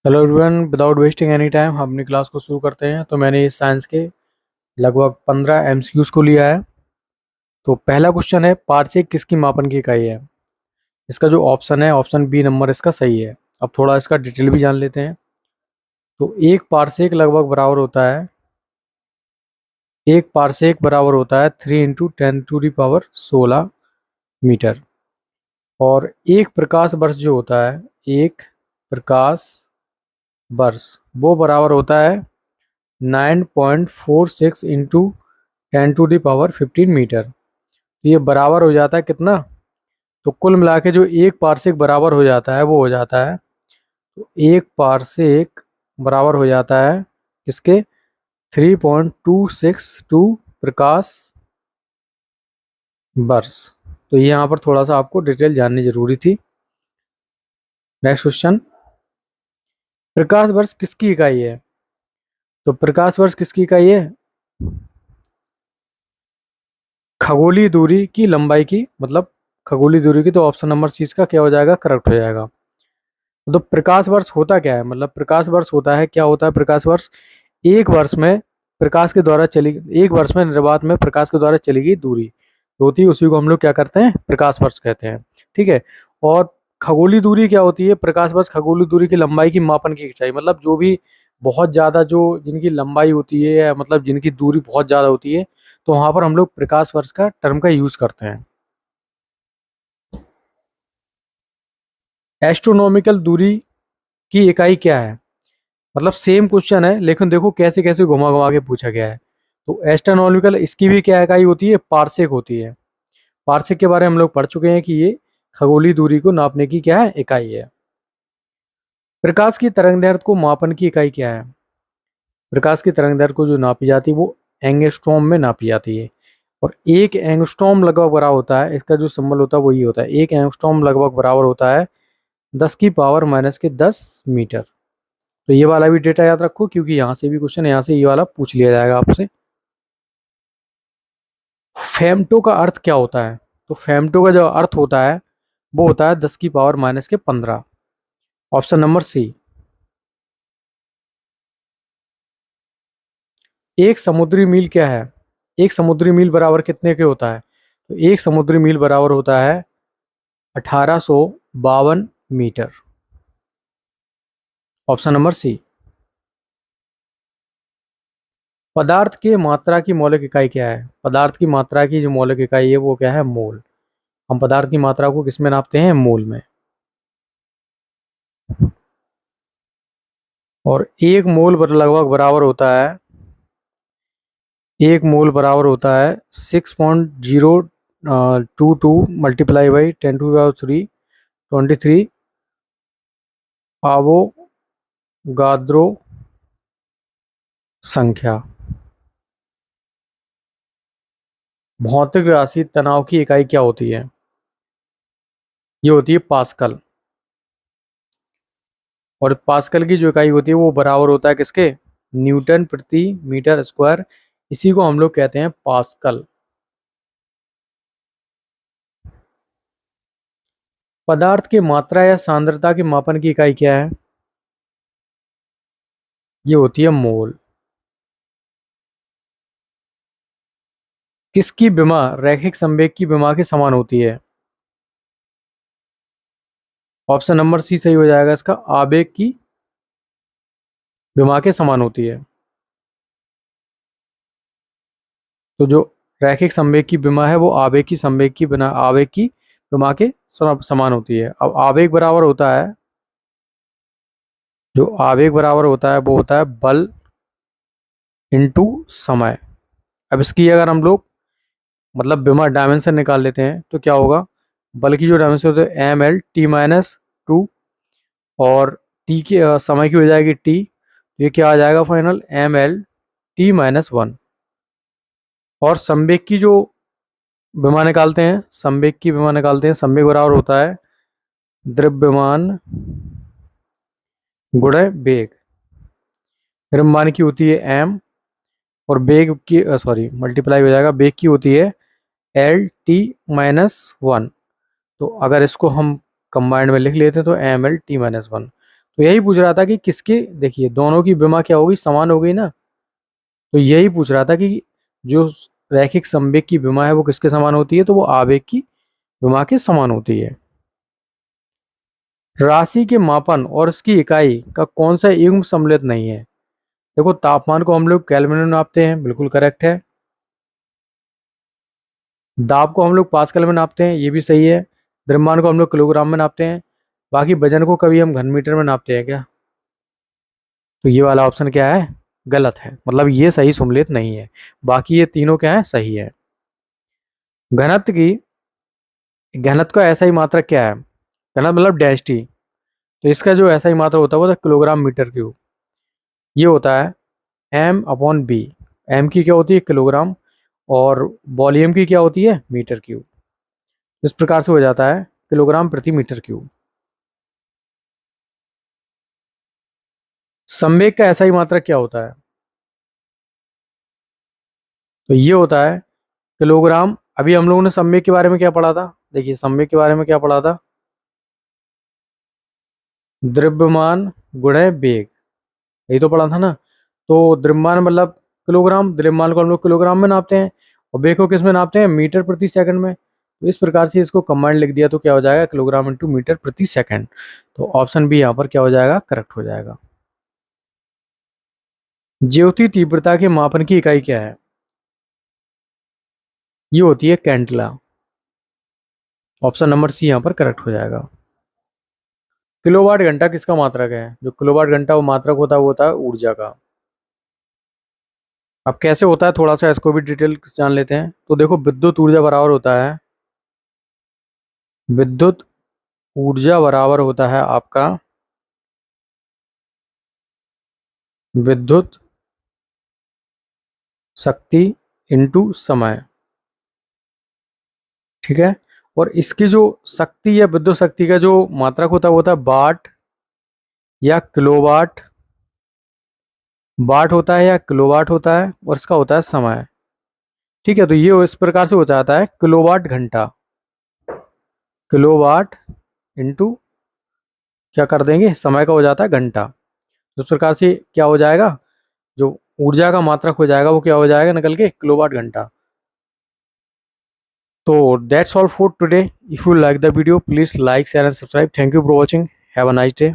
Hello everyone, without wasting any time हम अपनी class को शुरू करते हैं। तो मैंने इस साइंस के लगभग 15 एमसीक्यूज को लिया है। तो पहला क्वेश्चन है, पार्सेक किसकी मापन की इकाई है? इसका जो ऑप्शन है, ऑप्शन बी नंबर इसका सही है। अब थोड़ा इसका डिटेल भी जान लेते हैं। तो एक पार्सेक बराबर होता है 3 × 10⁻16 मीटर। और एक प्रकाश वर्ष जो होता है, एक प्रकाश वर्ष, वो बराबर होता है 9.46 इंटू 10⁻15 मीटर। तो ये बराबर हो जाता है कितना? तो कुल मिला के जो एक पारसेक बराबर हो जाता है वो हो जाता है, तो एक पारसेक बराबर हो जाता है इसके 3.262 प्रकाश वर्ष। तो ये यहाँ पर थोड़ा सा आपको डिटेल जाननी जरूरी थी। नेक्स्ट क्वेश्चन, प्रकाश वर्ष किसकी इकाई है? तो प्रकाश वर्ष किसकी इकाई है? खगोलीय दूरी की लंबाई की, मतलब खगोलीय दूरी की। तो ऑप्शन नंबर सी इसका क्या हो जाएगा? करेक्ट हो जाएगा। तो प्रकाश वर्ष होता क्या है? मतलब प्रकाश वर्ष होता है, क्या होता है प्रकाश वर्ष? एक वर्ष में प्रकाश के द्वारा चली एक वर्ष में निर्वात में प्रकाश के द्वारा चली गई दूरी जो होती है, उसी को हम लोग क्या करते हैं? प्रकाश वर्ष कहते हैं। ठीक है। और खगोलीय दूरी क्या होती है? प्रकाश वर्ष खगोलीय दूरी की लंबाई की मापन की इकाई। मतलब जो भी बहुत ज्यादा, जो जिनकी लंबाई होती है या मतलब जिनकी दूरी बहुत ज्यादा होती है, तो वहां पर हम लोग प्रकाश वर्ष का टर्म का यूज करते हैं। एस्ट्रोनॉमिकल दूरी की इकाई क्या है? मतलब सेम क्वेश्चन है, लेकिन देखो कैसे कैसे घुमा घुमा के पूछा गया है। तो एस्ट्रोनॉमिकल, इसकी भी क्या इकाई होती है? पार्सेक होती है। पार्सेक के बारे में हम लोग पढ़ चुके हैं कि ये खगोलीय दूरी को नापने की क्या है? इकाई है। प्रकाश की तरंगदैर्घ्य को मापन की इकाई क्या है? प्रकाश की तरंगदैर्घ्य को जो नापी जाती है वो एंगस्ट्रॉम में नापी जाती है। और एक एंगस्ट्रॉम लगभग बराबर होता है, इसका जो सिंबल होता है वो ये होता है, एक एंगस्ट्रॉम लगभग बराबर होता है 10⁻⁻10 मीटर। तो ये वाला भी डेटा याद रखो, क्योंकि यहाँ से भी क्वेश्चन, यहाँ से ये वाला पूछ लिया जाएगा आपसे। फेमटो का अर्थ क्या होता है? तो फेमटो का जो अर्थ होता है वो होता है 10⁻⁻15। Option number C. एक समुद्री मील क्या है? एक समुद्री मील बराबर कितने के होता है? तो एक समुद्री मील बराबर होता है 1852 मीटर। ऑप्शन नंबर सी। पदार्थ की मात्रा की मौलिक इकाई क्या है? पदार्थ की मात्रा की जो मौलिक इकाई है वो क्या है? मोल। हम पदार्थ की मात्रा को किस में नापते हैं? मोल में। और एक मोल लगभग बराबर होता है, एक मोल बराबर होता है 6.022 मल्टीप्लाई बाई 10⁻³ आवोगाद्रो संख्या। भौतिक राशि तनाव की इकाई क्या होती है? ये होती है पास्कल। और पास्कल की जो इकाई होती है वो बराबर होता है किसके? न्यूटन प्रति मीटर स्क्वायर। इसी को हम लोग कहते हैं पास्कल। पदार्थ की मात्रा या सांद्रता की मापन की इकाई क्या है? ये होती है मोल। किसकी विमा रैखिक संवेग की विमा के समान होती है? ऑप्शन नंबर सी सही हो जाएगा इसका, आवेग की विमा के समान होती है। तो जो रैखिक संवेग की विमा है वो आवेग की संवेग की बिना आवेग की विमा के समान होती है। अब आवेग बराबर होता है, जो आवेग बराबर होता है वो होता है बल इंटू समय। अब इसकी अगर हम लोग मतलब विमा डायमेंशन निकाल लेते हैं तो क्या होगा? बल की जो डायमेंशन होती है ml t-2, और टी की समय की हो जाएगी टी। तो ये क्या आ जाएगा फाइनल? ml t-1। और संवेग की जो विमा निकालते हैं, संवेग बराबर होता है द्रव्यमान गुणे वेग। द्रव्यमान की होती है m, और वेग की सॉरी मल्टीप्लाई हो जाएगा, वेग की होती है L t-1। तो अगर इसको हम कंबाइंड में लिख लेते हैं तो ml t-1। तो यही पूछ रहा था कि किसकी, देखिए दोनों की विमा क्या होगी, समान हो गई ना। तो यही पूछ रहा था कि जो रैखिक संवेग की विमा है वो किसके समान होती है, तो वो आवेग की विमा के समान होती है। राशि के मापन और उसकी इकाई का कौन सा युग्म सम्मिलित नहीं है। देखो तापमान को हम लोग केल्विन में नापते हैं, बिल्कुल करेक्ट है। दाब को हम लोग पास्कल में नापते हैं, ये भी सही है। द्रव्यमान को हम लोग किलोग्राम में नापते हैं। बाकी वजन को कभी हम घन मीटर में नापते हैं क्या? तो ये वाला ऑप्शन क्या है, गलत है, मतलब ये सही सम्मिलित नहीं है। बाकी ये तीनों क्या है, सही है। घनत्व की, घनत्व का ऐसा ही मात्रक क्या है, घनत्व मतलब डेंसिटी। तो इसका जो ऐसा ही मात्रक होता है वो था किलोग्राम मीटर क्यूब। ये होता है एम अपॉन बी। एम की क्या होती है, किलोग्राम, और वॉल्यूम की क्या होती है, मीटर क्यूब। इस प्रकार से हो जाता है किलोग्राम प्रति मीटर क्यूब। संवेग का ऐसा ही मात्रक क्या होता है, तो ये होता है किलोग्राम। अभी हम लोगों ने संवेग के बारे में क्या पढ़ा था, देखिए संवेग के बारे में क्या पढ़ा था, द्रव्यमान गुणे वेग, यही तो पढ़ा था ना। तो द्रव्यमान मतलब किलोग्राम, द्रव्यमान को हम लोग किलोग्राम में नापते हैं, और वेग को किस में नापते हैं, मीटर प्रति सेकंड में। तो इस प्रकार से इसको कंबाइंड लिख दिया तो क्या हो जाएगा, किलोग्राम इंटू मीटर प्रति सेकंड। तो ऑप्शन बी यहाँ पर क्या हो जाएगा, करेक्ट हो जाएगा। ज्योति तीव्रता के मापन की इकाई क्या है, ये होती है कैंटला। ऑप्शन नंबर सी यहाँ पर करेक्ट हो जाएगा। किलोवाट घंटा किसका मात्रक है, जो किलोवाट घंटा वो मात्रक होता है वो होता है ऊर्जा का। अब कैसे होता है थोड़ा सा इसको भी डिटेल जान लेते हैं। तो देखो विद्युत ऊर्जा बराबर होता है, विद्युत ऊर्जा बराबर होता है आपका विद्युत शक्ति इंटू समय। ठीक है। और इसकी जो शक्ति या विद्युत शक्ति का जो मात्रक होता है वो होता है वाट या किलोवाट। वाट होता है या किलोवाट होता है, और इसका होता है समय। ठीक है, तो ये इस प्रकार से हो जाता है किलोवाट घंटा। किलोवाट इंटू क्या कर देंगे, समय का हो जाता है घंटा। तो इस प्रकार से क्या हो जाएगा, जो ऊर्जा का मात्रक हो जाएगा वो क्या हो जाएगा निकल के, किलोवाट घंटा। तो that's all for today. If you like the video please like share and subscribe. Thank you for watching. Have a nice day.